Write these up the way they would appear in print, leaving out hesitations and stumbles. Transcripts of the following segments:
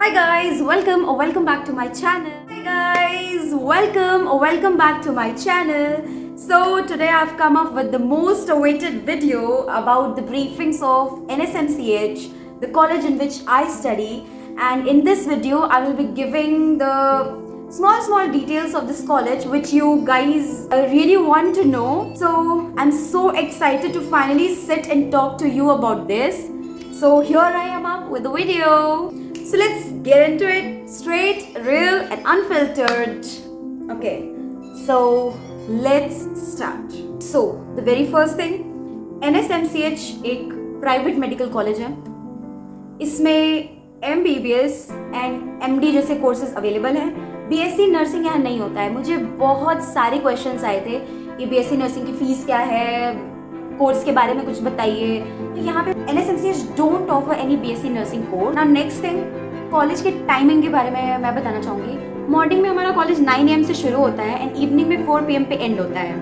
Hi guys, welcome or welcome back to my channel. Hi guys, welcome or welcome back to my channel. So today I've come up with the most awaited video about the briefings of NSMCH, the college in which I study, and in this video I will be giving the small details of this college which you guys really want to know. So I'm so excited to finally sit and talk to you about this. So here I am up with the video. So let's get into it, straight, real and unfiltered. Okay, so let's start. So the very first thing, NSMCH एक private medical college है. इसमें MBBS and MD जैसे courses available हैं. BSc nursing यहाँ नहीं होता है. मुझे बहुत सारे क्वेश्चंस आए थे कि BSc नर्सिंग की फीस क्या है, कोर्स के बारे में कुछ बताइए. तो यहाँ पे NSMCH don't offer any BSc nursing course. Now next thing, college के टाइमिंग के बारे में मैं बताना चाहूँगी. मॉर्निंग में हमारा कॉलेज 9 AM से शुरू होता है एंड इवनिंग में 4 PM पे एंड होता है.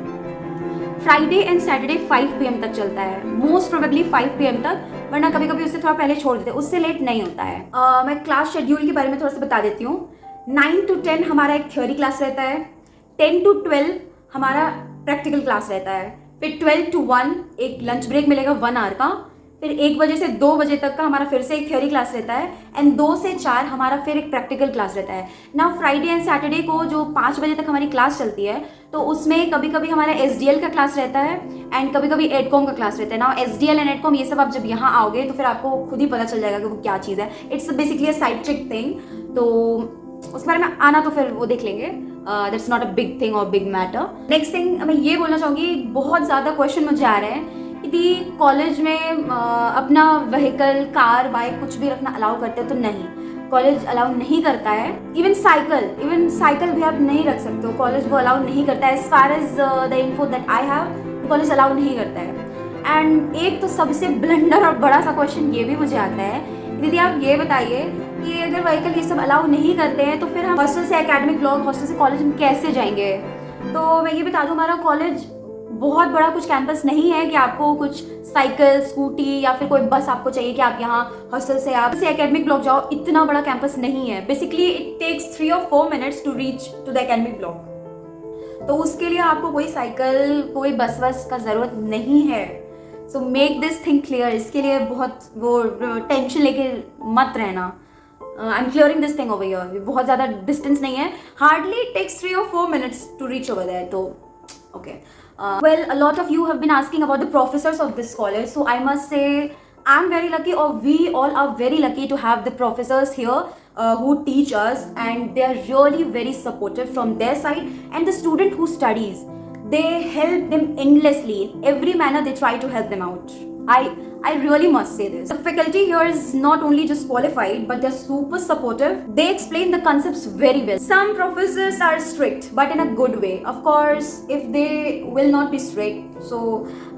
फ्राइडे एंड सैटरडे 5 PM तक चलता है, मोस्ट प्रोबेबली 5 PM तक, वरना कभी कभी उससे थोड़ा पहले छोड़ देते हैं, उससे लेट नहीं होता है. मैं क्लास शेड्यूल के बारे में थोड़ा सा बता देती हूँ. 9 to 10 हमारा एक थ्योरी क्लास रहता है. 10 to 12 हमारा प्रैक्टिकल क्लास रहता है. फिर 12 to 1 एक लंच ब्रेक मिलेगा 1 आवर का. फिर 1 बजे से 2 बजे तक का हमारा फिर से एक थ्योरी क्लास रहता है एंड 2 से 4 हमारा फिर एक प्रैक्टिकल क्लास रहता है. ना फ्राइडे एंड सैटरडे को जो 5 बजे तक हमारी क्लास चलती है, तो उसमें कभी कभी हमारा SDL का क्लास रहता है एंड कभी कभी एडकॉम का क्लास रहता है. ना SDL एंड एडकॉम ये सब आप जब यहाँ आओगे तो फिर आपको खुद ही पता चल जाएगा कि वो क्या चीज़ है. It's basically a side trick thing. तो उस बारे में आना तो फिर वो देख लेंगे. That's not a big thing और बिग मैटर. नेक्स्ट थिंग मैं ये बोलना चाहूँगी, बहुत ज़्यादा क्वेश्चन मुझे आ रहे हैं कि कॉलेज में अपना व्हीकल, कार, बाइक कुछ भी रखना अलाउ करते हो. तो नहीं, कॉलेज अलाउ नहीं करता है. इवन साइकिल भी आप नहीं रख सकते हो. कॉलेज वो अलाउ नहीं करता है. As far as the info that I have, college allow नहीं करता है. एंड एक तो सबसे ब्लंडर और बड़ा सा क्वेश्चन ये भी मुझे आता है, दीदी आप ये बताइए कि अगर व्हीकल ये सब अलाउ नहीं करते हैं तो फिर हम हॉस्टल से एकेडमिक ब्लॉक, हॉस्टल से कॉलेज में कैसे जाएंगे. तो मैं ये बता दूँ, हमारा कॉलेज बहुत बड़ा कुछ कैंपस नहीं है कि आपको कुछ साइकिल, स्कूटी या फिर कोई बस आपको चाहिए कि आप यहाँ हॉस्टल से आप से एकेडमिक ब्लॉक जाओ. इतना बड़ा कैंपस नहीं है. Basically it takes 3 or 4 minutes to reach to the academic block. तो उसके लिए आपको कोई साइकिल, कोई बस का ज़रूरत नहीं है. So make this thing clear. इसके लिए बहुत वो टेंशन लेके मत रहना. I am clearing this thing over here. बहुत ज़्यादा डिस्टेंस नहीं है. Hardly it takes 3 or 4 minutes to reach over there. तो okay. Well, a lot of you have been asking about the professors of this college, so I must say I'm very lucky, or we all are very lucky to have the professors here who teach us, and they are really very supportive from their side. And the student who studies, they help them endlessly. In every manner they try to help them out. I really must say this. The faculty here is not only just qualified, but they're super supportive. They explain the concepts very well. Some professors are strict, but in a good way. Of course, if they will not be strict, so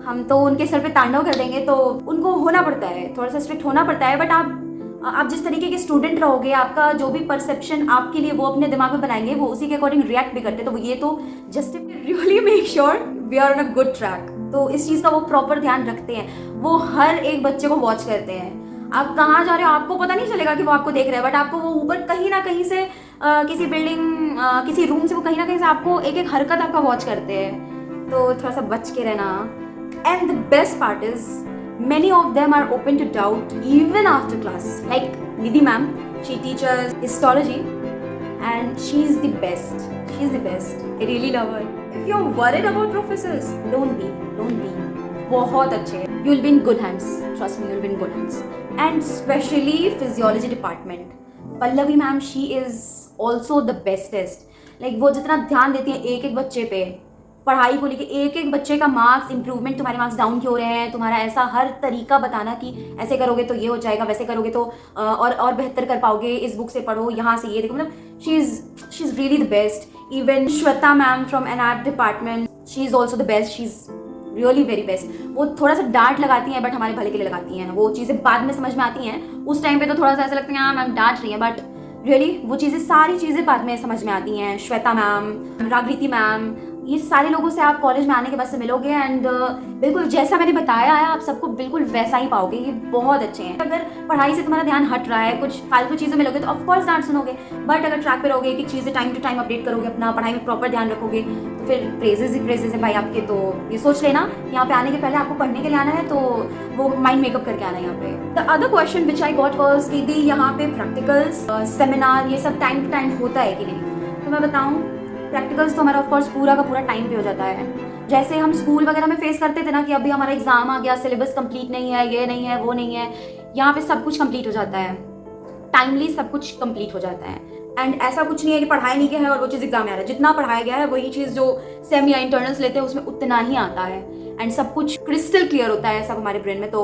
हम तो उनके sir पे तांडव कर देंगे. तो उनको होना पड़ता है, थोड़ा सा स्ट्रिक्ट होना पड़ता है. बट आप जिस तरीके के स्टूडेंट रहोगे, आपका जो भी परसेप्शन आपके लिए वो अपने दिमाग में बनाएंगे, वो उसी के अकॉर्डिंग रिएक्ट भी करते हैं. तो ये तो just really make sure we are on a good track. तो इस चीज़ का वो प्रॉपर ध्यान रखते हैं. वो हर एक बच्चे को वॉच करते हैं. आप कहाँ जा रहे हो आपको पता नहीं चलेगा कि वो आपको देख रहे हैं, बट आपको वो ऊपर कहीं ना कहीं से किसी बिल्डिंग, किसी रूम से वो कहीं ना कहीं से आपको एक एक हरकत आपका वॉच करते हैं. तो थोड़ा सा बच के रहना. And the best part is many of them are open to doubt even after class. Like Nidhi ma'am, she teaches histology and she's the best. I really love her. If you're worried about professors, don't be. बहुत अच्छे. You'll be in good hands. Trust me, you'll be in good hands. And especially physiology department. Pallavi ma'am, she is also the bestest. Like वो जितना ध्यान देती है एक एक बच्चे पे, पढ़ाई को लेके एक एक बच्चे का मार्क्स इंप्रूवमेंट, तुम्हारे मार्क्स डाउन क्यों हो रहे हैं, तुम्हारा ऐसा हर तरीका बताना कि ऐसे करोगे तो ये हो जाएगा, वैसे करोगे तो और बेहतर कर पाओगे, इस बुक से पढ़ो, यहाँ से ये देखो. मतलब she is really the best. Even Shweta ma'am from एनआर्ट department, she is also the best. She is really very best. वो थोड़ा सा डांट लगाती हैं बट हमारे भले के लिए लगाती हैं. वो चीज़ें बाद में समझ में आती हैं. उस टाइम पे तो थोड़ा सा ऐसा लगता है हाँ मैम डांट रही हैं, बट रियली वो चीज़ें, सारी चीज़ें बाद में समझ में आती हैं. श्वेता मैम, रागृति मैम, ये सारे लोगों से आप कॉलेज में आने के बाद से मिलोगे एंड बिल्कुल जैसा मैंने बताया है आप सबको बिल्कुल वैसा ही पाओगे। ये बहुत अच्छे हैं। अगर पढ़ाई से तुम्हारा ध्यान हट रहा है, कुछ फालतू चीज़ें मिलोगे तो ऑफकोर्स डांट सुनोगे, बट अगर ट्रैक पे रहोगे कि चीज़ें टाइम टू टाइम अपडेट करोगे, अपना पढ़ाई में प्रॉपर ध्यान रखोगे, तो फिर प्रेजेस ही प्रेजेस है भाई आपके। तो ये सोच लेना यहाँ पे आने के पहले आपको पढ़ने के लिए आना है, तो वो माइंड मेकअप करके आना है यहाँ पे। The other question which I got was कि दी यहाँ पे प्रैक्टिकल्स, सेमिनार ये सब टाइम टू टाइम होता है कि नहीं। तो मैं बताऊँ, प्रैक्टिकल्स तो हमारा ऑफ कोर्स पूरा का पूरा टाइम पे हो जाता है। जैसे हम स्कूल वगैरह में फेस करते थे ना कि अभी हमारा एग्जाम आ गया, सिलेबस कंप्लीट नहीं है, ये नहीं है, वो नहीं है, यहाँ पे सब कुछ कंप्लीट हो जाता है, टाइमली सब कुछ कंप्लीट हो जाता है। एंड ऐसा कुछ नहीं है कि पढ़ाई नहीं किया है और वो चीज़ एग्जाम में आ रहा है। जितना पढ़ाया गया है वही चीज़ जो सेम या इंटरनल्स लेते हैं उसमें उतना ही आता है एंड सब कुछ क्रिस्टल क्लियर होता है सब हमारे ब्रेन में। तो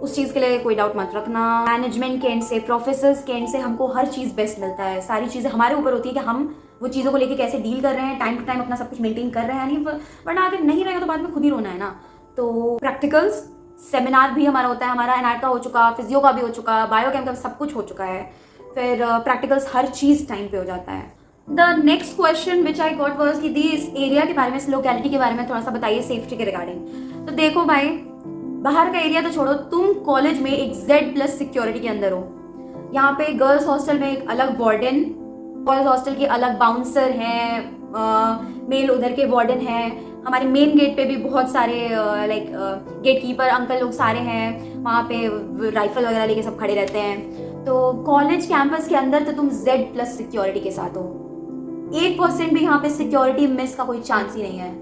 उस चीज़ के लिए कोई डाउट मत रखना। मैनेजमेंट के एंड से, प्रोफेसर्स के एंड से हमको हर चीज़ बेस्ट मिलता है। सारी चीज़ें हमारे ऊपर होती है कि हम वो चीज़ों को लेके कैसे डील कर रहे हैं, टाइम टू टाइम अपना सब कुछ मेंटेन कर रहे हैं, नहीं वरना अगर नहीं रहेगा तो बाद में खुद ही रोना है ना। तो प्रैक्टिकल्स, सेमिनार भी हमारा होता है, हमारा एनआर का हो चुका, फिजियो का भी हो चुका, बायोकेम का सब कुछ हो चुका है। फिर प्रैक्टिकल्स हर चीज़ टाइम पे हो जाता है। The next question which I got was कि दी इस एरिया के बारे में, इस लोकेलिटी के बारे में थोड़ा सा बताइए सेफ्टी के रिगार्डिंग। तो देखो भाई, बाहर का एरिया तो छोड़ो, तुम कॉलेज में एक Z+ सिक्योरिटी के अंदर हो। यहाँ पे गर्ल्स हॉस्टल में एक अलग वार्डन, बॉयज हॉस्टल के अलग बाउंसर हैं, मेल उधर के वार्डन हैं। हमारे मेन गेट पे भी बहुत सारे लाइक गेट कीपर अंकल लोग सारे हैं, वहाँ पे राइफल वगैरह लेके सब खड़े रहते हैं। तो कॉलेज कैंपस के अंदर तो तुम Z+ सिक्योरिटी के साथ हो। 1% भी यहाँ पे सिक्योरिटी मिस का कोई चांस ही नहीं है।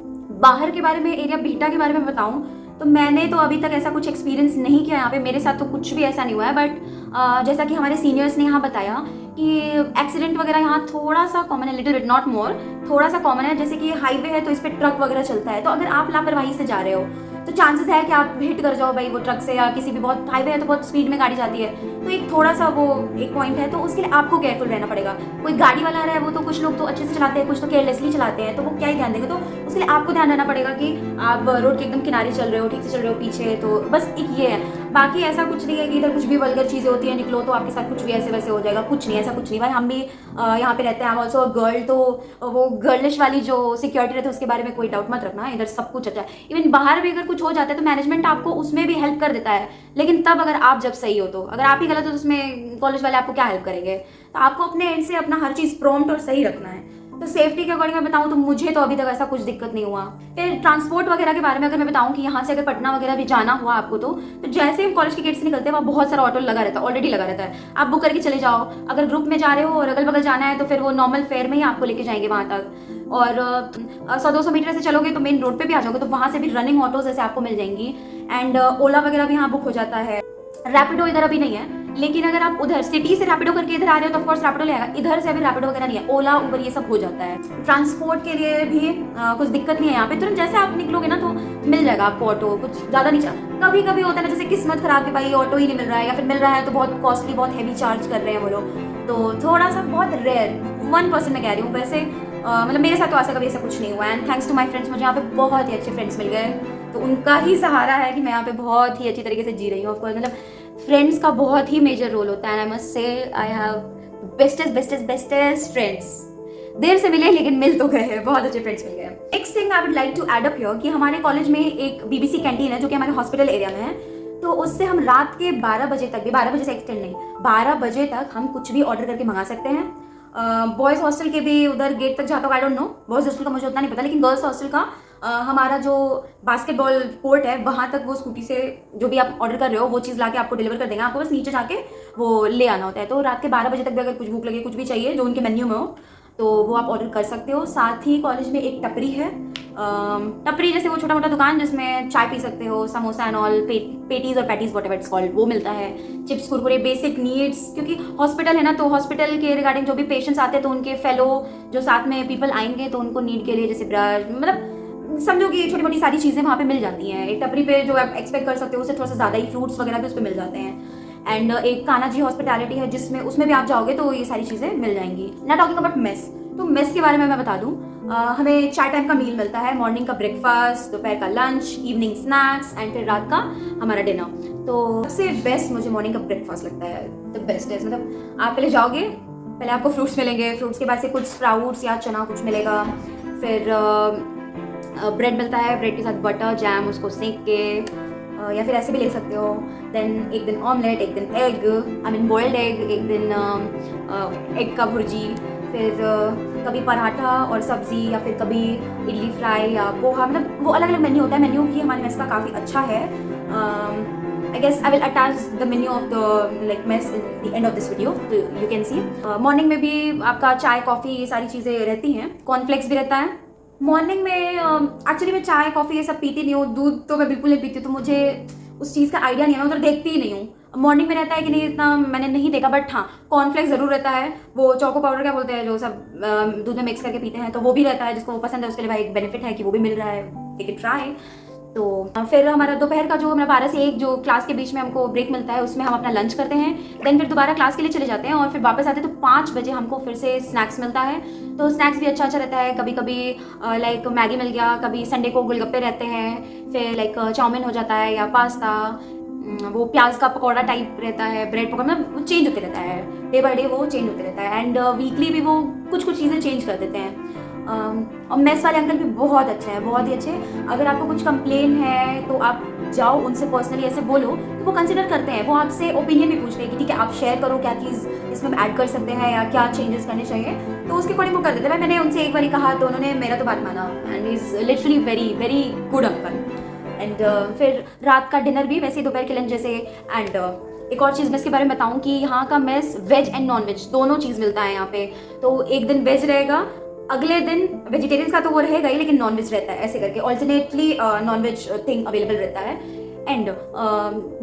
बाहर के बारे में, एरिया बिहटा के बारे में बताऊँ तो मैंने तो अभी तक ऐसा कुछ एक्सपीरियंस नहीं किया यहाँ पे, मेरे साथ तो कुछ भी ऐसा नहीं हुआ है। बट जैसा कि हमारे सीनियर्स ने यहाँ बताया कि एक्सीडेंट वगैरह यहाँ थोड़ा सा कॉमन है, लिटिल बिट नॉट मोर, थोड़ा सा कॉमन है। जैसे कि हाईवे है तो इस पर ट्रक वगैरह चलता है, तो अगर आप लापरवाही से जा रहे हो तो चांसेस है कि आप हिट कर जाओ भाई वो ट्रक से, या किसी भी, बहुत हाईवे है तो बहुत स्पीड में गाड़ी जाती है, तो एक थोड़ा सा वो एक पॉइंट है। तो उसके लिए आपको केयरफुल रहना पड़ेगा। कोई गाड़ी वाला आ रहा है, वो तो कुछ लोग तो अच्छे से चलाते हैं, कुछ तो केयरलेसली चलाते हैं, तो वो क्या ही ध्यान देंगे। तो उसके लिए आपको ध्यान रहना पड़ेगा कि आप रोड के एकदम किनारे चल रहे हो, ठीक से चल रहे हो, पीछे। तो बस एक ये है, बाकी ऐसा कुछ नहीं है कि इधर कुछ भी वल्गर चीज़ें होती है, निकलो तो आपके साथ कुछ भी ऐसे वैसे हो जाएगा, कुछ नहीं, ऐसा कुछ नहीं भाई। हम भी यहाँ पे रहते हैं, हम ऑल्सो गर्ल, तो वो गर्लिश वाली जो सिक्योरिटी रहती है उसके बारे में कोई डाउट मत रखना, इधर सब कुछ अच्छा है। इवन बाहर भी अगर कुछ हो जाता है तो मैनेजमेंट आपको उसमें भी हेल्प कर देता है, लेकिन तब अगर आप जब सही हो। तो अगर आप ही गलत हो तो उसमें कॉलेज वाले आपको क्या हेल्प करेंगे। तो आपको अपने एंड से अपना हर चीज़ प्रॉम्प्ट और सही रखना है। तो सेफ्टी के अकॉर्डिंग मैं बताऊँ तो मुझे तो अभी तक ऐसा कुछ दिक्कत नहीं हुआ। फिर ट्रांसपोर्ट वगैरह के बारे में अगर मैं बताऊँ कि यहाँ से अगर पटना वगैरह भी जाना हुआ आपको, तो जैसे हम कॉलेज के गेट से निकलते हैं वहाँ बहुत सारा ऑटो लगा रहता है, ऑलरेडी लगा रहता है, आप बुक करके चले जाओ। अगर ग्रुप में जा रहे हो और अगल बगल जाना है तो फिर वो नॉर्मल फेयर में ही आपको लेके जाएंगे वहाँ तक। और 100-200 मीटर से चलोगे तो मेन रोड पे भी आ जाओगे, तो वहाँ से भी रनिंग ऑटोज ऐसे आपको मिल जाएंगी। एंड ओला वगैरह भी यहाँ बुक हो जाता है। रैपिडो इधर अभी नहीं है, लेकिन अगर आप उधर सिटी से रैपिडो करके इधर आ रहे हो तो ऑफकोर्स रैपिडो ले आएगा। इधर से अभी रैपिडो वगैरह नहीं है, ओला उबर ये सब हो जाता है। ट्रांसपोर्ट के लिए भी कुछ दिक्कत नहीं है यहाँ पे, तुरंत जैसे आप निकलोगे ना तो मिल जाएगा आपको ऑटो, कुछ ज़्यादा नहीं चाहिए। कभी कभी होता है ना, जैसे किस्मत खराब है भाई, ऑटो ही नहीं मिल रहा है, या फिर मिल रहा है तो बहुत कॉस्टली, बहुत हैवी चार्ज कर रहे हैं वो लोग, तो थोड़ा सा बहुत रेयर 1% मैं कह रही हूँ। वैसे मतलब मेरे साथ तो ऐसा कभी ऐसा कुछ नहीं हुआ। And thanks to my friends, मुझे यहाँ पे बहुत ही अच्छे फ्रेंड्स मिल गए, तो उनका ही सहारा है कि मैं यहाँ पे बहुत ही अच्छी तरीके से जी रही हूँ। ऑफकोर्स मतलब फ्रेंड्स का बहुत ही मेजर रोल होता है। And I must say I have bestest friends. देर से मिले लेकिन मिल तो गए हैं, बहुत अच्छे फ्रेंड्स मिल गए। Next thing I would like to add up here कि हमारे कॉलेज में एक BBC कैंटीन है जो कि हमारे हॉस्पिटल एरिया में है, तो उससे हम रात के 12 बजे तक भी, 12 बजे से एक्सटेंड नहीं, 12 बजे तक हम कुछ भी ऑर्डर करके मंगा सकते हैं। बॉयज़ हॉस्टल के भी उधर गेट तक जाता होगा, I don't know, boys hostel का मुझे उतना नहीं पता, लेकिन गर्ल्स हॉस्टल का हमारा जो बास्केटबॉल कोर्ट है वहाँ तक वो स्कूटी से जो भी आप ऑर्डर कर रहे हो वो चीज़ लाके आपको डिलीवर कर देंगे, आपको बस नीचे जाके वो ले आना होता है। तो रात के 12 बजे तक भी अगर कुछ भूख लगे, कुछ भी चाहिए जो उनके मेन्यू में हो, तो वो आप ऑर्डर कर सकते हो। साथ ही कॉलेज में एक टपरी है, टपरी जैसे वो छोटा मोटा दुकान जिसमें चाय पी सकते हो, समोसा एंड ऑल, पेटीज और पैटीज व्हाटएवर इट्स कॉल्ड, वो मिलता है। चिप्स, कुरकुरे, बेसिक नीड्स, क्योंकि हॉस्पिटल है ना, तो हॉस्पिटल के रिगार्डिंग जो भी पेशेंट्स आते हैं तो उनके फेलो जो साथ में पीपल आएंगे तो उनको नीड के लिए जैसे ब्रश, मतलब समझो कि छोटी मोटी सारी चीज़ें वहाँ पे मिल जाती हैं। एक टपरी पे जो आप एक्सपेक्ट कर सकते हो उससे थोड़ा सा ज़्यादा ही फ्रूट्स वगैरह भी उस पर मिल जाते हैं। एंड एक कान्हा जी हॉस्पिटैलिटी है जिसमें, उसमें भी आप जाओगे तो ये सारी चीज़ें मिल जाएंगी। ना टॉकिंग अबाउट मेस, तो मेस के बारे में मैं बता दूँ, हमें 4 टाइम का मील मिलता है, मॉर्निंग का ब्रेकफास्ट, दोपहर का लंच, इवनिंग स्नैक्स एंड फिर रात का हमारा डिनर। तो सबसे बेस्ट मुझे मॉर्निंग का ब्रेकफास्ट लगता है, द बेस्ट है। मतलब आप पहले जाओगे, पहले आपको फ्रूट्स मिलेंगे, फ्रूट्स के बाद से कुछ स्प्राउट्स या चना कुछ मिलेगा, फिर ब्रेड मिलता है, ब्रेड के साथ बटर जैम उसको सेक के या फिर ऐसे भी ले सकते हो। देन एक दिन ऑमलेट, एक दिन egg, I mean boiled egg, एक दिन एग का भुर्जी, फिर कभी पराठा और सब्ज़ी, या फिर कभी इडली फ्राई या पोहा। मतलब वो अलग अलग मेन्यू होता है। मेन्यू भी हमारे मेस का काफ़ी अच्छा है। I guess I will attach the menu of the like mess in the end of this video, so you can see. Morning में भी आपका चाय कॉफ़ी ये सारी चीज़ें रहती हैं, कॉर्नफ्लेक्स भी रहता है। मॉर्निंग में एक्चुअली मैं चाय कॉफ़ी ये सब पीती नहीं हूँ, दूध तो मैं बिल्कुल नहीं पीती, तो मुझे उस चीज़ का आइडिया नहीं है, मैं उधर देखती ही नहीं हूँ। मॉर्निंग में रहता है कि नहीं इतना मैंने नहीं देखा, बट हाँ कॉर्नफ्लेक्स ज़रूर रहता है। वो चोको पाउडर क्या बोलते हैं जो सब दूध में मिक्स करके पीते हैं, तो वो भी रहता है। जिसको वो पसंद है उसके लिए भाई एक बेनिफिट है कि वो भी मिल रहा है, टेक इट ट्राई। तो फिर हमारा दोपहर का जो हमारा 12 से 1 जो क्लास के बीच में हमको ब्रेक मिलता है, उसमें हम अपना लंच करते हैं। देन फिर दोबारा क्लास के लिए चले जाते हैं और फिर वापस आते हैं, तो 5 बजे हमको फिर से स्नैक्स मिलता है। तो स्नैक्स भी अच्छा रहता है। कभी कभी लाइक मैगी मिल गया, कभी संडे को गोलगप्पे रहते हैं, फिर लाइक चाउमीन हो जाता है या पास्ता, वो प्याज का पकौड़ा टाइप रहता है, ब्रेड पकौड़ा, मतलब वो चेंज होते रहता है, डे बाई डे वो चेंज होते रहता है। एंड वीकली भी वो कुछ चीज़ें चेंज कर देते हैं। और मेस वाले अंकल भी बहुत अच्छे हैं, बहुत ही अच्छे। अगर आपको कुछ कंप्लेन है तो आप जाओ उनसे पर्सनली ऐसे बोलो, तो वो कंसिडर करते हैं। वो आपसे ओपिनियन भी पूछ रहे हैं कि ठीक है आप शेयर करो क्या चीज़ इसमें हम ऐड कर सकते हैं या क्या चेंजेस करने चाहिए, तो उसके अकॉर्डिंग वो कर देते हैं। मैंने उनसे एक बार कहा तो उन्होंने मेरा तो बात माना, and is literally very very good uncle. And फिर रात का डिनर भी वैसे दोपहर के लंच जैसे। एंड एक और चीज़ मैं इसके बारे में बताऊँ कि यहाँ का mess veg and non veg दोनों चीज़ मिलता है यहाँ पे। तो एक दिन वेज रहेगा, अगले दिन वेजिटेरियंस का तो वो रहेगा ही, लेकिन नॉन वेज रहता है, ऐसे करके alternately non veg thing available रहता है। एंड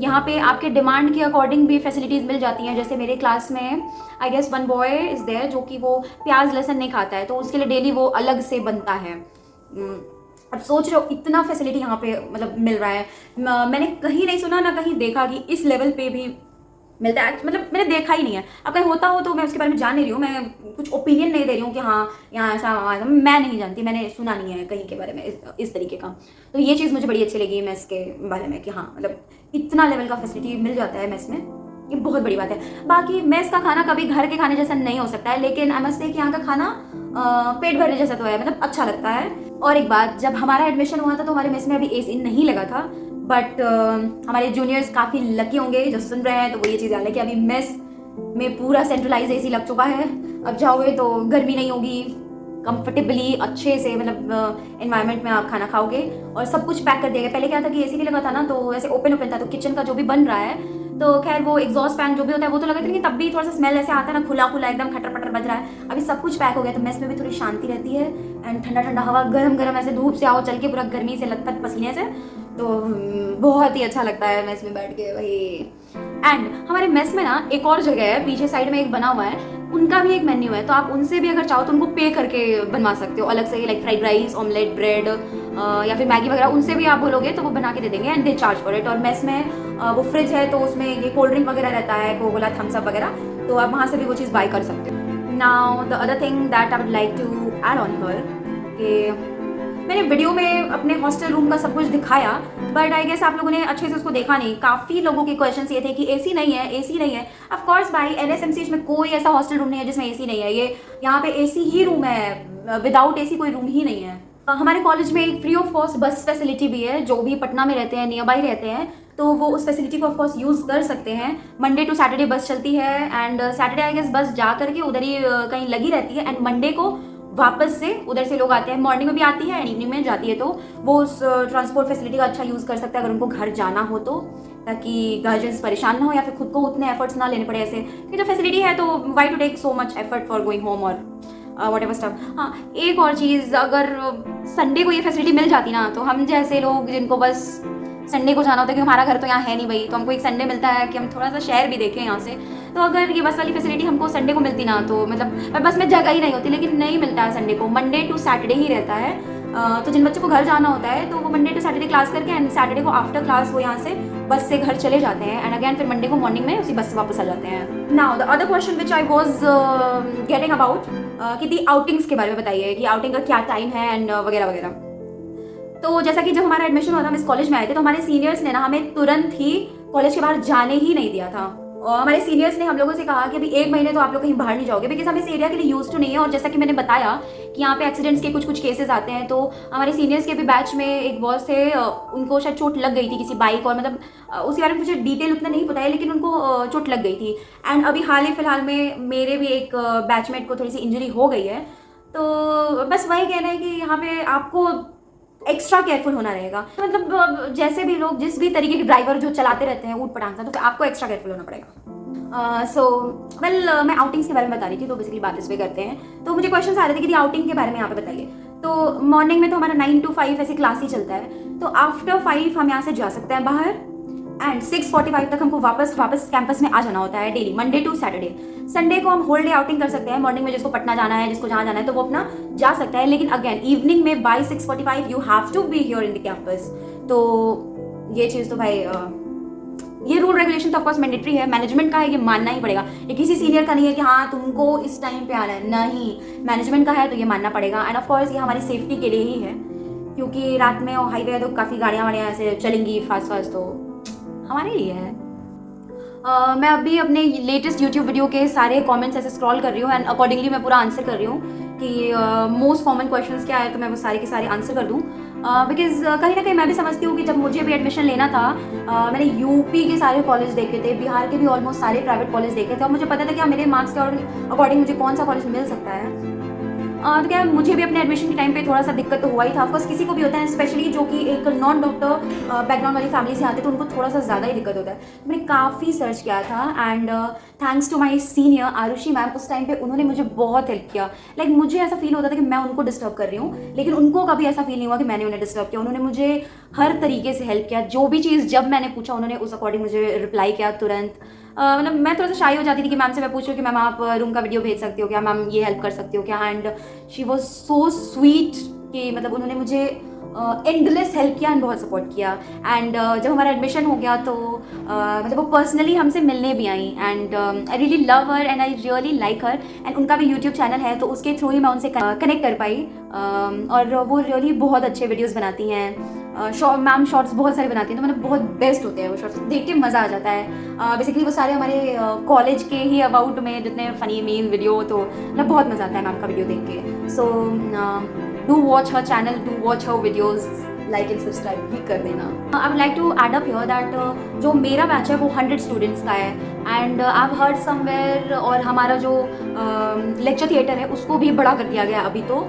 यहाँ पे आपके डिमांड के अकॉर्डिंग भी फैसिलिटीज़ मिल जाती हैं। जैसे मेरे क्लास में I guess 1 boy is there जो कि वो प्याज लहसुन नहीं खाता है, तो उसके लिए डेली वो अलग से बनता है। अब सोच रहे हो इतना फैसिलिटी यहाँ पे मतलब मिल रहा है। मैंने कहीं नहीं सुना ना कहीं देखा कि इस लेवल पे भी मिलता है। मतलब मैंने देखा ही नहीं है। अब कहीं होता हो तो मैं उसके बारे में जान नहीं रही हूँ, मैं कुछ ओपिनियन नहीं दे रही हूँ कि हाँ यहाँ ऐसा मैं नहीं जानती, मैंने सुना नहीं है कहीं के बारे में इस तरीके का। तो ये चीज़ मुझे बड़ी अच्छी लगी मेस के बारे में कि हाँ मतलब इतना लेवल का फैसिलिटी मिल जाता है मेस में, ये बहुत बड़ी बात है। बाकी मेस का खाना कभी घर के खाने जैसा नहीं हो सकता है, लेकिन आई मस्ट से कि यहाँ का खाना पेट भरने जैसा तो है, मतलब अच्छा लगता है। और एक बात, जब हमारा एडमिशन हुआ था तो हमारे मेस में अभी एसी नहीं लगा था, बट हमारे जूनियर्स काफ़ी लकी होंगे जो सुन रहे हैं, तो वो ये चीज़ जान लें कि अभी मेस में पूरा सेंट्रलाइज एसी लग चुका है। अब जाओगे तो गर्मी नहीं होगी, कंफर्टेबली अच्छे से मतलब एनवायरनमेंट में आप खाना खाओगे और सब कुछ पैक कर दिया गया। पहले क्या था कि एसी नहीं लगा था ना, तो ऐसे ओपन था, तो किचन का जो भी बन रहा है तो खैर वो एग्जॉस्ट फैन जो भी होता है वो तो लगा था, लेकिन तब भी थोड़ा सा स्मेल ऐसे आता है ना, खुला खुला एकदम खटर पटर बज रहा है। अभी सब कुछ पैक हो गया तो मेस में भी थोड़ी शांति रहती है। एंड ठंडा ठंडा हवा, गरम गरम ऐसे धूप से आओ चल के पूरा गर्मी से लथपथ पसीने से, तो बहुत ही अच्छा लगता है मेस में बैठ के भाई। एंड हमारे मेस में ना एक और जगह है, पीछे साइड में एक बना हुआ है, उनका भी एक मेन्यू है, तो आप उनसे भी अगर चाहो तो उनको पे करके बनवा सकते हो अलग से, like fried rice, omelette, bread या फिर मैगी वगैरह। उनसे भी आप बोलोगे तो वो बना के दे देंगे and they charge for it. और मेस में वो फ्रिज है तो उसमें ये कोल्ड ड्रिंक वगैरह रहता है, कोकोला, थम्स अप वगैरह, तो आप वहाँ से भी वो चीज़ बाय कर सकते हो। Now the other thing that I would like to add on here कि मैंने वीडियो में अपने हॉस्टल रूम का सब कुछ दिखाया, बट आई गेस आप लोगों ने अच्छे से उसको देखा नहीं। काफ़ी लोगों के क्वेश्चंस ये थे कि एसी नहीं है, एसी नहीं है। ऑफ कोर्स भाई एनएसएमसीएच में कोई ऐसा हॉस्टल रूम नहीं है जिसमें एसी नहीं है, ये यहाँ पे एसी ही रूम है, विदाउट एसी कोई रूम ही नहीं है। हमारे कॉलेज में एक फ्री ऑफ कॉस्ट बस फैसिलिटी भी है, जो भी पटना में रहते हैं, नियर बाई रहते हैं, तो वो उस फैसिलिटी को ऑफकोर्स यूज़ कर सकते हैं। मंडे टू सैटरडे बस चलती है एंड सैटरडे आई गेस बस जा करके उधर ही कहीं लगी रहती है, एंड मंडे को वापस से उधर से लोग आते हैं। मॉर्निंग में भी आती है एंड इवनिंग में जाती है, तो वो उस ट्रांसपोर्ट फैसिलिटी का अच्छा यूज़ कर सकते हैं अगर उनको घर जाना हो तो, ताकि गार्जियंस परेशान ना हो या फिर खुद को उतने एफर्ट्स ना लेने पड़े ऐसे कि जो फैसिलिटी है तो why to take so much effort for going home और वट एवर स्टफ। हाँ एक और चीज़, अगर संडे को ये फैसिलिटी मिल जाती ना, तो हम जैसे लोग जिनको बस संडे को जाना होता है कि हमारा घर तो यहाँ है नहीं भाई, तो हमको एक संडे मिलता है कि हम थोड़ा सा शहर भी देखें यहाँ से, तो अगर ये बस वाली फैसिलिटी हमको संडे को मिलती ना, तो मतलब बस में जगह ही नहीं होती, लेकिन नहीं मिलता है संडे को, मंडे टू सैटरडे ही रहता है। तो जिन बच्चों को घर जाना होता है तो वो मंडे टू सैटरडे क्लास करके एंड सैटरडे को आफ्टर क्लास वो यहाँ से बस से घर चले जाते हैं एंड अगेन फिर मंडे को मॉर्निंग में उसी बस से वापस आ जाते हैं। Now the other question which I was getting about कि दी आउटिंग्स के बारे में बताइए कि आउटिंग का क्या टाइम है एंड वगैरह वगैरह। तो जैसा कि जब हमारा एडमिशन हुआ था, हम इस कॉलेज में आए थे, तो हमारे सीनियर्स ने ना हमें तुरंत ही कॉलेज के बाहर जाने ही नहीं दिया था। हमारे सीनियर्स ने हम लोगों से कहा कि अभी 1 महीने तो आप लोग कहीं बाहर नहीं जाओगे, बिकॉज हम इस एरिया के लिए यूज टू नहीं है। और जैसा कि मैंने बताया कि यहाँ पे एक्सीडेंट्स के कुछ केसेस आते हैं, तो हमारे सीनियर्स के भी बैच में एक बॉस थे, उनको शायद चोट लग गई थी किसी बाइक, और मतलब उसके बारे में मुझे डिटेल उतना नहीं पता है, लेकिन उनको चोट लग गई थी। एंड अभी हाल ही फिलहाल में मेरे भी एक बैचमेट को थोड़ी सी इंजरी हो गई है। तो बस वही कहना है कि यहाँ पे आपको एक्स्ट्रा केयरफुल होना रहेगा। मतलब जैसे भी लोग, जिस भी तरीके के ड्राइवर जो चलाते रहते हैं ऊट पटांग सा, तो आपको एक्स्ट्रा केयरफुल होना पड़ेगा। मैं आउटिंग्स के बारे में बता रही थी, तो बेसिकली बात इस पे करते हैं। तो मुझे क्वेश्चन आ रहे थे कि आउटिंग के बारे में यहाँ पे बताइए। तो मॉर्निंग में तो हमारा 9 to 5 ऐसे क्लास ही चलता है, तो आफ्टर 5 हम यहाँ से जा सकते हैं बाहर, एंड 6:45 तक हमको वापस कैंपस में आ जाना होता है daily, Monday to Saturday. Sunday को हम होल डे आउटिंग कर सकते हैं। मॉर्निंग में जिसको पटना जाना है, जिसको जहाँ जाना है, तो वो अपना जा सकता है, लेकिन अगेन इवनिंग में by 6:45 you have to be here in the campus. तो ये चीज़ तो भाई ये रूल रेगुलेशन तो ऑफकोर्स मैंडेटरी है, मैनेजमेंट का है, ये मानना ही पड़ेगा। ये किसी सीनियर का नहीं है कि हाँ तुमको इस टाइम पे आना है, नहीं, मैनेजमेंट का है तो ये मानना पड़ेगा। एंड ऑफकोर्स ये हमारी सेफ्टी के लिए ही है, क्योंकि रात में हाईवे है तो काफ़ी गाड़ियाँ ऐसे चलेंगी फास्ट, तो हमारे लिए है। मैं अभी अपने लेटेस्ट यूट्यूब वीडियो के सारे कमेंट्स ऐसे स्क्रॉल कर रही हूँ, एंड अकॉर्डिंगली मैं पूरा आंसर कर रही हूँ कि मोस्ट कॉमन क्वेश्चंस क्या है, तो मैं वो सारे के सारे आंसर कर दूँ। बिकॉज कहीं ना कहीं मैं भी समझती हूँ कि जब मुझे भी एडमिशन लेना था, मैंने यूपी के सारे कॉलेज देखे थे, बिहार के भी ऑलमोस्ट सारे प्राइवेट कॉलेज देखे थे, और मुझे पता था कि मेरे मार्क्स के अकॉर्डिंग मुझे कौन सा कॉलेज मिल सकता है। तो क्या मुझे भी अपने एडमिशन के टाइम पे थोड़ा सा दिक्कत तो हुआ ही था। ऑफकोर्स किसी को भी होता है, स्पेशली जो कि एक नॉन डॉक्टर बैकग्राउंड वाली फैमिली से आते, तो उनको थोड़ा सा ज़्यादा ही दिक्कत होता है। तो मैंने काफ़ी सर्च किया था, and thanks to my senior Arushi ma'am, उस टाइम पे उन्होंने मुझे बहुत हेल्प किया। लाइक मुझे ऐसा फील होता था कि मैं उनको डिस्टर्ब कर रही हूँ, लेकिन उनको कभी ऐसा फील नहीं हुआ कि मैंने उन्हें डिस्टर्ब किया। उन्होंने मुझे हर तरीके से हेल्प किया, जो भी चीज़ जब मैंने पूछा उन्होंने उस अकॉर्डिंग मुझे रिप्लाई किया तुरंत। मतलब मैं थोड़ा सा शाई हो जाती थी कि मैम से मैं पूछूँ कि मैम आप रूम का वीडियो भेज सकती हो क्या, मैम ये हेल्प कर सकती हो क्या, and she was so sweet कि मतलब उन्होंने मुझे एंडलेस हेल्प किया एंड बहुत सपोर्ट किया। एंड जब हमारा एडमिशन हो गया तो मतलब वो पर्सनली हमसे मिलने भी आई, and I really love her and I really like her. And उनका भी यूट्यूब चैनल है, तो उसके थ्रू ही मैं उनसे कनेक्ट कर पाई, और वो रियली बहुत अच्छे वीडियोज़ बनाती हैं। मैम शॉर्ट्स बहुत सारे बनाती हैं, तो मतलब बहुत बेस्ट होते हैं वो शॉर्ट्स, देख के मज़ा आ जाता है। बेसिकली वो सारे हमारे कॉलेज के ही अबाउट में जितने फनी मीम वीडियो, तो मतलब बहुत मज़ा आता है मैम का वीडियो देख के। So do watch her channel, do watch her videos, like and subscribe भी कर देना। I would like to add up here that जो मेरा बैच है वो 100 स्टूडेंट्स का है, and I have heard somewhere, और हमारा जो लेक्चर थिएटर है उसको भी बड़ा कर दिया गया अभी। तो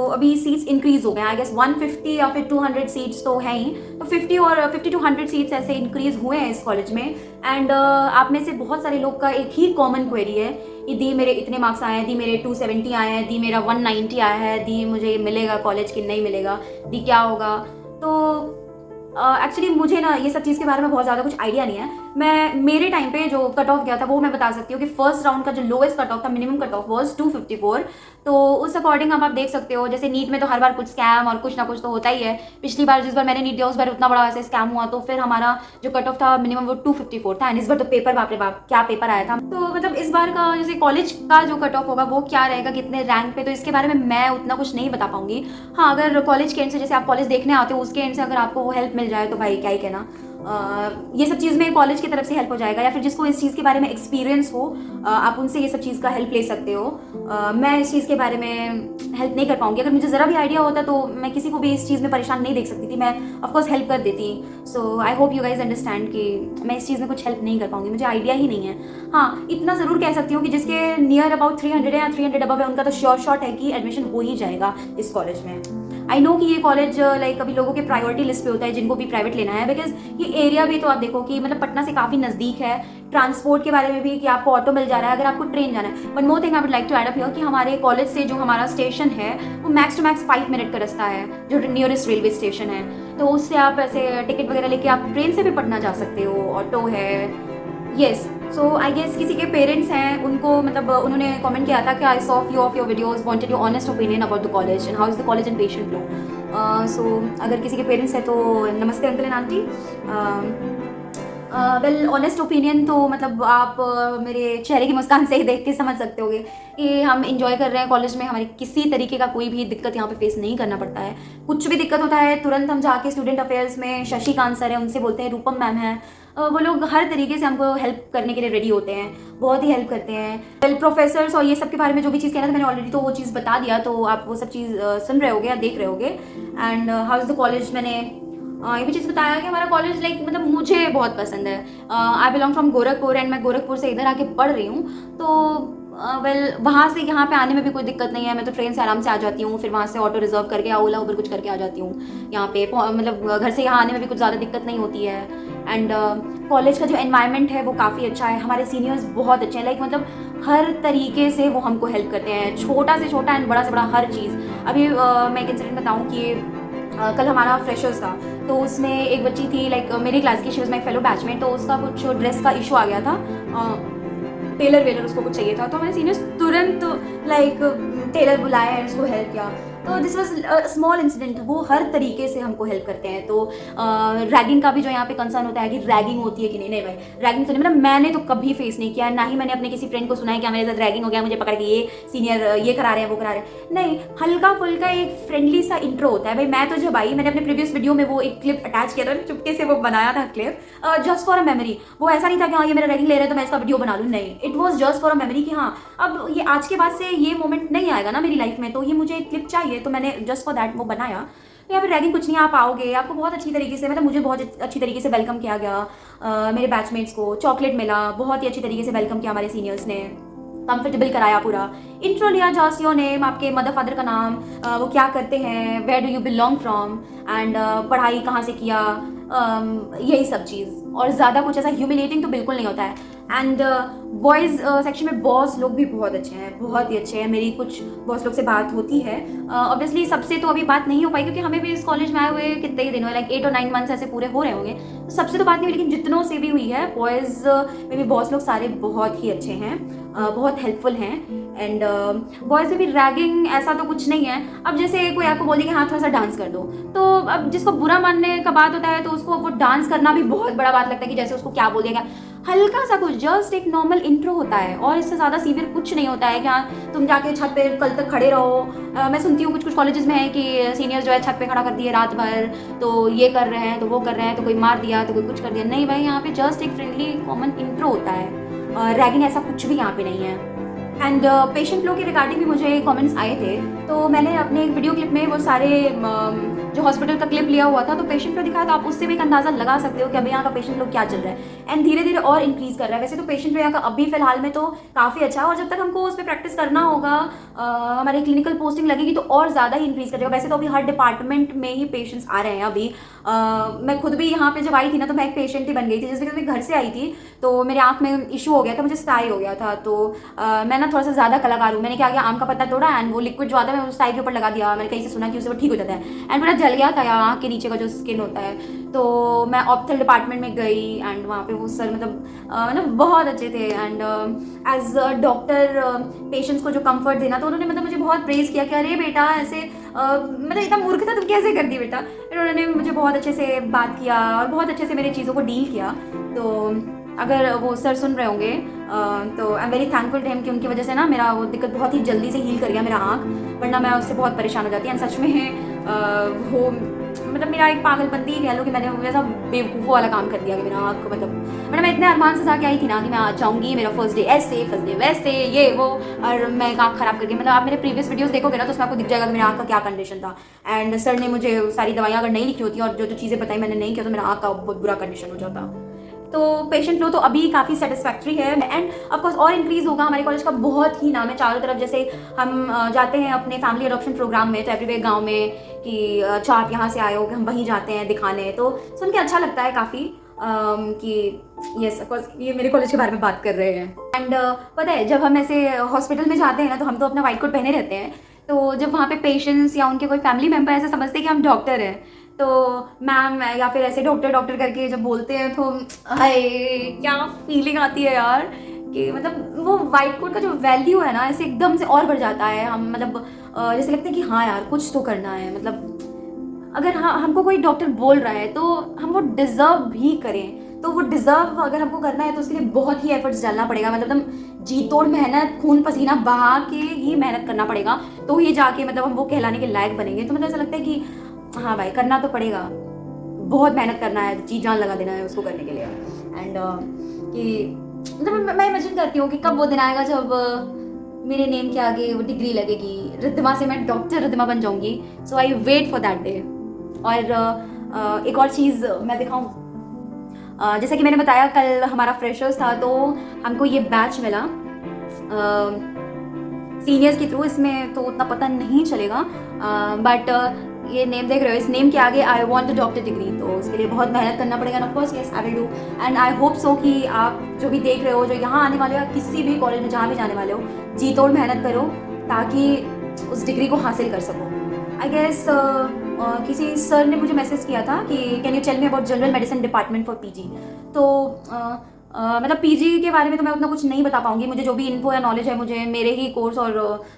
अभी सीट्स इंक्रीज हो गए हैं, आई गेस 150 या फिर 200 सीट्स तो हैं ही, तो 50 to 100 सीट्स ऐसे इंक्रीज हुए हैं इस कॉलेज में। एंड आप में से बहुत सारे लोग का एक ही कॉमन क्वेरी है कि दी मेरे इतने मार्क्स आए हैं, दी मेरे 270 आए हैं, दी मेरा 190 आया है, दी मुझे मिलेगा कॉलेज कि नहीं मिलेगा, दी क्या होगा। तो एक्चुअली मुझे ना ये सब चीज़ के बारे में बहुत ज़्यादा कुछ आइडिया नहीं है। मेरे टाइम पे जो कट ऑफ गया था वो मैं बता सकती हूँ कि फर्स्ट राउंड का जो लोएस्ट कट ऑफ था, मिनिमम कट ऑफ वाज 254। तो उस अकॉर्डिंग आप देख सकते हो, जैसे नीट में तो हर बार कुछ स्कैम और कुछ ना कुछ तो होता ही है। पिछली बार जिस बार मैंने नीट दिया उस बार उतना बड़ा ऐसे स्कैम हुआ, तो फिर हमारा जो कट ऑफ था मिनिमम वो 254 था, एंड इस बार तो पेपर, बाप रे बाप क्या पेपर आया था। तो मतलब इस बार का जैसे कॉलेज का जो कट ऑफ होगा वो क्या रहेगा, कितने रैंक पे, तो इसके बारे में मैं उतना कुछ नहीं बता पाऊंगी। हाँ, अगर कॉलेज के एंड से, जैसे आप कॉलेज देखने आते हो उसके एंड से अगर आपको वो हेल्प मिल जाए तो भाई क्या ही कहना। ये सब चीज़ में कॉलेज की तरफ से हेल्प हो जाएगा, या फिर जिसको इस चीज़ के बारे में एक्सपीरियंस हो आप उनसे ये सब चीज़ का हेल्प ले सकते हो। मैं इस चीज़ के बारे में हेल्प नहीं कर पाऊंगी। अगर मुझे ज़रा भी आइडिया होता तो मैं किसी को भी इस चीज़ में परेशान नहीं देख सकती थी, मैं ऑफकोर्स हेल्प कर देती। So I hope you guys understand कि मैं इस चीज़ में कुछ हेल्प नहीं कर पाऊंगी, मुझे आइडिया ही नहीं है। हाँ, इतना ज़रूर कह सकती हूँ कि जिसके नियर अबाउट 300 है या 300 अबव है, उनका तो श्योर शॉट है कि एडमिशन हो ही जाएगा इस कॉलेज में। आई नो कि ये कॉलेज लाइक अभी लोगों के प्रायोरिटी लिस्ट पे होता है जिनको भी प्राइवेट लेना है, बिकॉज ये एरिया भी तो आप देखो कि मतलब पटना से काफ़ी नज़दीक है। ट्रांसपोर्ट के बारे में भी कि आपको ऑटो मिल जा रहा है, अगर आपको ट्रेन जाना है। But more thing I would like to add up here कि हमारे कॉलेज से जो हमारा स्टेशन है वो मैक्स टू मैक्स 5 मिनट का रास्ता है, जो नियरेस्ट रेलवे स्टेशन है। तो उससे आप ऐसे टिकट वगैरह लेके आप ट्रेन से भी पटना जा सकते हो, ऑटो है। येस, सो आई गेस किसी के पेरेंट्स हैं, उनको मतलब उन्होंने कमेंट किया था कि I saw few of your videos, wanted your honest opinion about the college and how is the college and patient flow. So अगर किसी के पेरेंट्स हैं तो नमस्ते uncle and aunty. Well honest opinion तो मतलब आप मेरे चेहरे की मुस्कान से ही देख के समझ सकते होगे कि हम इंजॉय कर रहे हैं कॉलेज में, हमारे किसी तरीके का कोई भी दिक्कत यहाँ पे फेस नहीं करना पड़ता है। कुछ भी दिक्कत होता है तुरंत हम जाके स्टूडेंट अफेयर्स में शशिकांत सर है उनसे बोलते हैं, रूपम मैम है, वो लोग हर तरीके से हमको हेल्प करने के लिए रेडी होते हैं, बहुत ही हेल्प करते हैं। वेल प्रोफेसर्स और ये सब के बारे में जो भी चीज़ कहना था मैंने ऑलरेडी तो वो चीज़ बता दिया, तो आप वो सब चीज़ सुन रहे होगे या देख रहे होगे। And how is the college, मैंने ये भी चीज़ बताया कि हमारा कॉलेज लाइक मतलब मुझे बहुत पसंद है। I belong from Gorakhpur and मैं गोरखपुर से इधर आके पढ़ रही हूँ, तो वेल वहाँ से यहाँ पे आने में भी कोई दिक्कत नहीं है। मैं तो ट्रेन से आराम से आ जाती हूँ, फिर वहाँ से ऑटो रिजर्व करके या ओला उबर कुछ करके आ जाती हूँ यहाँ पे। मतलब घर से यहाँ आने में भी कुछ ज़्यादा दिक्कत नहीं होती है। एंड कॉलेज का जो एनवायरनमेंट है वो काफ़ी अच्छा है, हमारे सीनियर्स बहुत अच्छे हैं, लाइक मतलब हर तरीके से वो हमको हेल्प करते हैं, छोटा से छोटा एंड बड़ा से बड़ा हर चीज़। अभी मैं एक इंसिडेंट बताऊँ कि कल हमारा फ्रेशर्स था, तो उसमें एक बच्ची थी लाइक मेरी क्लास की, she was my fellow batchmate, तो उसका कुछ ड्रेस का इशू आ गया था, टेलर वेलर उसको कुछ चाहिए था, तो हमारे सीनियर्स तुरंत लाइक टेलर बुलाया एंड उसको हेल्प किया। तो दिस वाज स्मॉल इंसिडेंट, वो हर तरीके से हमको हेल्प करते हैं। तो रैगिंग का भी जो यहाँ पे कंसर्न होता है कि रैगिंग होती है कि नहीं, नहीं भाई रैगिंग तो नहीं, मतलब मैंने तो कभी फेस नहीं किया, ना ही मैंने अपने किसी फ्रेंड को सुना है कि मेरे साथ रैगिंग हो गया, मुझे पकड़ के ये सीनियर ये करा रहे हैं वो करा रहे हैं, नहीं। हल्का फुल्का एक फ्रेंडली सा इंट्रो होता है। भाई मैं तो जब आई, मैंने अपने प्रीवियस वीडियो में वो एक क्लिप अटैच किया था, चुपके से वो बनाया था clip just for a memory. वो ऐसा नहीं था कि हाँ ये मेरा रैगिंग ले रहे हैं तो मैं इसका वीडियो बना लूँ, नहीं, it was just for a memory कि हाँ अब ये आज के बाद से ये मोमेंट नहीं आएगा ना मेरी लाइफ में, तो ये मुझे एक क्लिप चाहिए, तो मैंने जस्ट फॉर दैट वो बनाया। तो यहाँ पे रैगिंग कुछ नहीं, आप आओगे आपको बहुत अच्छी तरीके से, मतलब मुझे बहुत अच्छी तरीके से वेलकम किया गया। मेरे बैचमेट्स को चॉकलेट मिला, बहुत ही अच्छी तरीके से वेलकम किया हमारे सीनियर्स ने, कंफर्टेबल कराया, पूरा इंट्रो लिया, जस्ट योर नेम, आपके मदर फादर का नाम, वो क्या करते हैं, where do you belong from, and पढ़ाई कहाँ से किया, यही सब चीज़, और ज़्यादा कुछ ऐसा ह्यूमिलेटिंग तो बिल्कुल नहीं होता है। एंड बॉयज़ सेक्शन में बॉस लोग भी बहुत अच्छे हैं, बहुत ही अच्छे हैं, मेरी कुछ बॉस लोग से बात होती है। ऑब्वियसली सबसे तो अभी बात नहीं हो पाई क्योंकि हमें भी इस कॉलेज में आए हुए कितने ही दिन हुए, लाइक 8 और 9 मंथ्स ऐसे पूरे हो रहे होंगे, तो सबसे तो बात नहीं हुई, लेकिन जितनों से भी हुई है बॉयज़ में भी बॉस लोग सारे बहुत ही अच्छे हैं, बहुत हेल्पफुल हैं। एंड बॉयज़ में भी रैगिंग ऐसा तो कुछ नहीं है। अब जैसे कोई आपको बोले कि हाँ थोड़ा सा डांस कर दो, तो अब जिसको बुरा मानने का बात होता है तो उसको वो डांस करना भी बहुत बड़ा बात लगता है कि जैसे उसको क्या बोल दिया, हल्का सा कुछ जस्ट एक नॉर्मल इंट्रो होता है और इससे ज़्यादा सीवियर कुछ नहीं होता है। क्या तुम जाके छत पे कल तक खड़े रहो, मैं सुनती हूँ कुछ कुछ कॉलेजेस में है कि सीनियर्स जो है छत पे खड़ा कर दिए रात भर, तो ये कर रहे हैं तो वो कर रहे हैं, तो कोई मार दिया तो कोई कुछ कर दिया, नहीं भाई यहाँ पे जस्ट एक फ्रेंडली कॉमन इंट्रो होता है, रैगिंग ऐसा कुछ भी यहाँ पे नहीं है। एंड पेशेंट फ्लो के रिगार्डिंग भी मुझे कमेंट्स आए थे, तो मैंने अपने एक वीडियो क्लिप में वो सारे जो हॉस्पिटल का क्लिप लिया हुआ था, तो पेशेंट फ्लो दिखाया, तो आप उससे भी एक अंदाज़ा लगा सकते हो कि अभी यहाँ का पेशेंट फ्लो क्या चल रहा है, एंड धीरे धीरे और इंक्रीज़ कर रहा है। वैसे तो पेशेंट फ्लो यहाँ का अभी फिलहाल में तो काफ़ी अच्छा है, और जब तक हमको उस पर प्रैक्टिस करना होगा, हमारी क्लिनिकल पोस्टिंग लगेगी तो और ज़्यादा ही इंक्रीज़ करेगा। वैसे तो अभी हर डिपार्टमेंट में ही पेशेंट्स आ रहे हैं अभी। मैं खुद भी यहाँ पे जब आई थी ना, तो मैं एक पेशेंट ही बन गई थी, जिस वजह मैं घर से आई थी, तो मेरे आँख में इशू हो गया था, मुझे स्टाई हो गया था, तो मैं ना थोड़ा सा ज़्यादा कलाकार हूँ। मैंने क्या किया, आम का पत्ता तोड़ा एंड वो लिक्विड जो आता है मैं उस टाई के ऊपर लगा दिया। मैंने कहीं से सुना कि उससे वो ठीक हो जाता है, एंड पूरा जल गया था यहाँ आँख के नीचे का जो स्किन होता है। तो मैं ऑप्थल डिपार्टमेंट में गई एंड वहाँ पे वो सर मतलब बहुत अच्छे थे, and as a doctor patients को जो कंफर्ट देना, तो उन्होंने मतलब मुझे बहुत प्रेज़ किया कि अरे बेटा ऐसे मतलब इतना मूर्ख था तुम कैसे कर दी बेटा। फिर उन्होंने मुझे बहुत अच्छे से बात किया और बहुत अच्छे से मेरी चीज़ों को डील किया। तो अगर वो सर सुन रहे होंगे तो I am very thankful to him कि उनकी वजह से ना मेरा वो दिक्कत बहुत ही जल्दी से हील कर गया मेरा आँख, वरना मैं उससे बहुत परेशान हो जाती। एंड सच में वो मतलब मेरा एक पागलपंती कह लो कि मैंने वैसा बेवकूफ़ों वाला काम कर दिया कि मेरा आँख मतलब मैं इतने अरमान से जाके आई थी ना कि मैं आ जाऊँगी, मेरा फर्स्ट डे ऐसे फर्स्ट डे वैसे ये वो, और मैं आँख ख़राब करके, मतलब आप मेरे प्रीवियस वीडियोस देखोगे ना तो उसमें आपको दिख जाएगा कि मेरा आँख का क्या कंडीशन था। एंड सर ने मुझे सारी दवाइयाँ अगर नहीं लिखी होती और जो जो चीज़ें बताई मैंने नहीं किया तो मेरा आँख का बहुत बुरा कंडीशन हो जाता। तो पेशेंट फ्लो तो अभी काफ़ी सेटिस्फैक्ट्री है, एंड ऑफकोर्स और इंक्रीज़ होगा। हमारे कॉलेज का बहुत ही नाम है चारों तरफ। जैसे हम जाते हैं अपने फैमिली अडॉप्शन प्रोग्राम में, तो एवरीवे गांव में कि अच्छा आप यहाँ से आए हो, कि हम वहीं जाते हैं दिखाने, तो सुन के अच्छा लगता है काफ़ी कि यस ऑफकोर्स ये मेरे कॉलेज के बारे में बात कर रहे हैं। एंड पता है जब हम ऐसे हॉस्पिटल में जाते हैं ना, तो हम तो अपना वाइट कोट पहने रहते हैं, तो जब वहाँ पे पेशेंट्स या उनके कोई फैमिली मेम्बर ऐसे समझते हैं कि हम डॉक्टर हैं, तो मैम या फिर ऐसे डॉक्टर करके जब बोलते हैं तो हाय क्या फीलिंग आती है यार, कि मतलब वो वाइट कोट का जो वैल्यू है ना ऐसे एकदम से और बढ़ जाता है। हम मतलब जैसे लगता है कि हाँ यार कुछ तो करना है, मतलब अगर हाँ हमको कोई डॉक्टर बोल रहा है तो हम वो डिज़र्व भी करें। तो वो डिज़र्व अगर हमको करना है तो उसके लिए बहुत ही एफर्ट्स डालना पड़ेगा, मतलब एकदम जी तोड़ मेहनत, खून पसीना बहा के ही मेहनत करना पड़ेगा, तो ही जाके मतलब हम वो कहलाने के लायक बनेंगे। तो मतलब ऐसा लगता है कि हाँ भाई करना तो पड़ेगा, बहुत मेहनत करना है, जी जान लगा देना है उसको करने के लिए। एंड कि मतलब मैं इमेजिन करती हूँ कि कब वो दिन आएगा जब मेरे नेम के आगे वो डिग्री लगेगी, रिद्धिमा से मैं डॉक्टर रिद्धिमा बन जाऊंगी। So I wait for that day. और एक और चीज़ मैं दिखाऊँ, जैसा कि मैंने बताया कल हमारा फ्रेशर्स था, तो हमको ये बैच मिला सीनियर्स के थ्रू। इसमें तो उतना पता नहीं चलेगा, बट ये नेम देख रहे हो, इस नेम के आगे I want the doctor degree, तो उसके लिए बहुत मेहनत करना पड़ेगा। Of course yes I will do, and I hope so कि आप जो भी देख रहे हो, जो यहाँ आने वाले हो या किसी भी कॉलेज में जहाँ भी जाने वाले हो, जी तोड़ मेहनत करो ताकि उस डिग्री को हासिल कर सको। आई गेस किसी सर ने मुझे मैसेज किया था कि can you tell me about general medicine department for PG. तो मतलब पीजी के बारे में तो मैं उतना कुछ नहीं बता पाऊंगी, मुझे जो भी इन्फो या नॉलेज है मुझे मेरे ही कोर्स और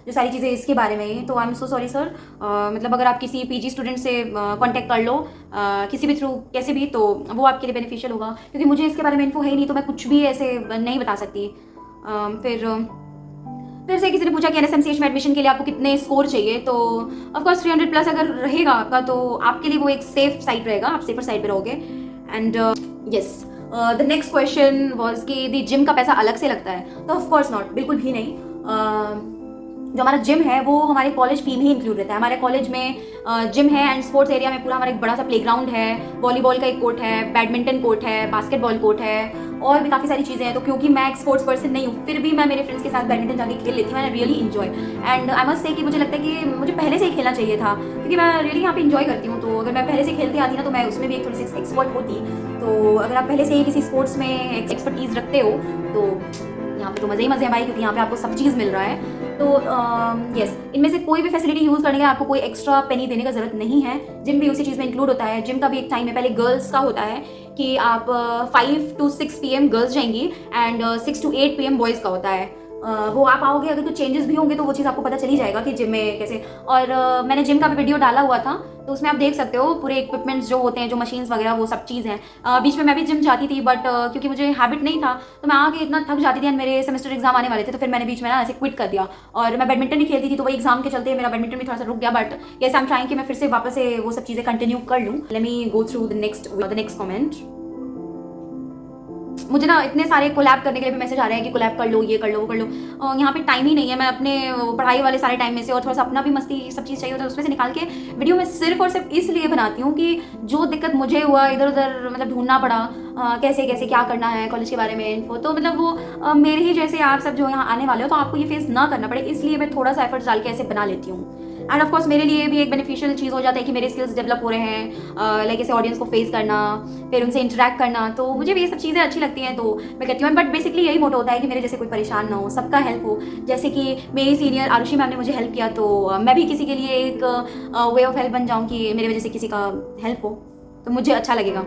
जो सारी चीज़ें इसके बारे में ही। तो I am so sorry sir, मतलब अगर आप किसी पीजी स्टूडेंट से कांटेक्ट कर लो किसी भी थ्रू कैसे भी, तो वो आपके लिए बेनिफिशियल होगा, क्योंकि मुझे इसके बारे में इन्फो है ही नहीं, तो मैं कुछ भी ऐसे नहीं बता सकती। फिर से किसी ने पूछा कि NSMCH में एडमिशन के लिए आपको कितने स्कोर चाहिए, तो ऑफकोर्स 300 प्लस अगर रहेगा आपका तो आपके लिए वो एक सेफ साइड रहेगा, आप सेफर साइड पे रहोगे। And yes the next question was कि दी जिम का पैसा अलग से लगता है, तो ऑफकोर्स नॉट, बिल्कुल भी नहीं। जो हमारा जिम है वो हमारे कॉलेज फी में ही इंक्लूड रहता है। हमारे कॉलेज में जिम है एंड स्पोर्ट्स एरिया में पूरा हमारा एक बड़ा सा प्लेग्राउंड है, वॉलीबॉल का एक कोर्ट है, बैडमिंटन कोर्ट है, बास्केटबॉल कोर्ट है, और भी काफ़ी सारी चीज़ें हैं। तो क्योंकि मैं एक स्पोर्ट्स पर्सन नहीं हूँ, फिर भी मैं मेरे फ्रेंड्स के साथ बैडमिंटन जाके खेल लेती हूँ, I really enjoy. And I must से कि मुझे लगता है कि मुझे पहले से ही खेलना चाहिए था, क्योंकि मैं रियली यहाँ पे इन्जॉय करती हूँ। तो अगर मैं पहले से खेलती आती ना तो मैं उसमें भी एक थोड़ी सी एक्सपर्ट होती। तो अगर आप पहले से ही किसी स्पोर्ट्स में एक्सपर्टीज रखते हो तो यहाँ पे तो मज़े ही मज़े हैं भाई, क्योंकि यहाँ पे आपको सब चीज़ मिल रहा है। तो यस इनमें से कोई भी फैसिलिटी यूज़ करने के आपको कोई एक्स्ट्रा पेनी देने का ज़रूरत नहीं है। जिम भी उसी चीज़ में इंक्लूड होता है। जिम का भी एक टाइम है, पहले गर्ल्स का होता है कि आप 5 to 6 PM गर्ल्स जाएंगी एंड 6 to 8 PM बॉयज़ का होता है। वो आप आओगे, अगर कुछ चेंजेस भी होंगे तो वो चीज़ आपको पता चली जाएगा कि जिम में कैसे। और मैंने जिम का भी वीडियो डाला हुआ था, तो उसमें आप देख सकते हो पूरे इक्विपमेंट्स जो होते हैं, जो मशीन्स वगैरह, वो सब चीज़ हैं। बीच में मैं भी जिम जाती थी, बट क्योंकि मुझे हैबिट नहीं था तो मैं आके इतना थक जाती थी एंड मेरे सेमेस्टर एग्जाम आने वाले थे, तो फिर मैंने बीच में ना ऐसे क्विट कर दिया। और मैं बैडमिंटन ही खेलती थी, तो वही एग्जाम के चलते मेरा बैडमिंटन भी थोड़ा सा रुक गया। But yes I am trying कि मैं फिर से वापस से वो सब चीज़ें कंटिन्यू कर लूँ। Let me go through the next comment. मुझे ना इतने सारे कोलैब करने के लिए भी मैसेज आ रहे हैं कि कोलैब कर लो, ये कर लो, वो कर लो। यहाँ पे टाइम ही नहीं है। मैं अपने पढ़ाई वाले सारे टाइम में से और थोड़ा सा अपना भी मस्ती सब चीज़ चाहिए होता है, उसमें से निकाल के वीडियो में सिर्फ और सिर्फ इसलिए बनाती हूँ कि जो दिक्कत मुझे हुआ, इधर उधर मतलब ढूंढना पड़ा कैसे कैसे क्या करना है कॉलेज के बारे में इन्फो, तो मतलब वो मेरे ही जैसे आप सब जो यहाँ आने वाले हो तो आपको ये फेस ना करना पड़े, इसलिए मैं थोड़ा सा एफर्ट्स डाल के ऐसे बना लेती हूँ। एंड ऑफ कोर्स मेरे लिए भी एक बेनिफिशियल चीज़ हो जाता है कि मेरे स्किल्स डेवलप हो रहे हैं, लाइक ऐसे ऑडियंस को फेस करना, फिर उनसे इंटरेक्ट करना, तो मुझे भी ये सब चीज़ें अच्छी लगती हैं, तो मैं कहती हूँ। बट बेसिकली यही मोटो होता है कि मेरे जैसे कोई परेशान ना हो, सबका हेल्प हो। जैसे कि मेरी सीनियर आरुषि मैम ने मुझे हेल्प किया, तो मैं भी किसी के लिए एक वे ऑफ हेल्प बन जाऊँ कि मेरी वजह से किसी का हेल्प हो, तो मुझे अच्छा लगेगा।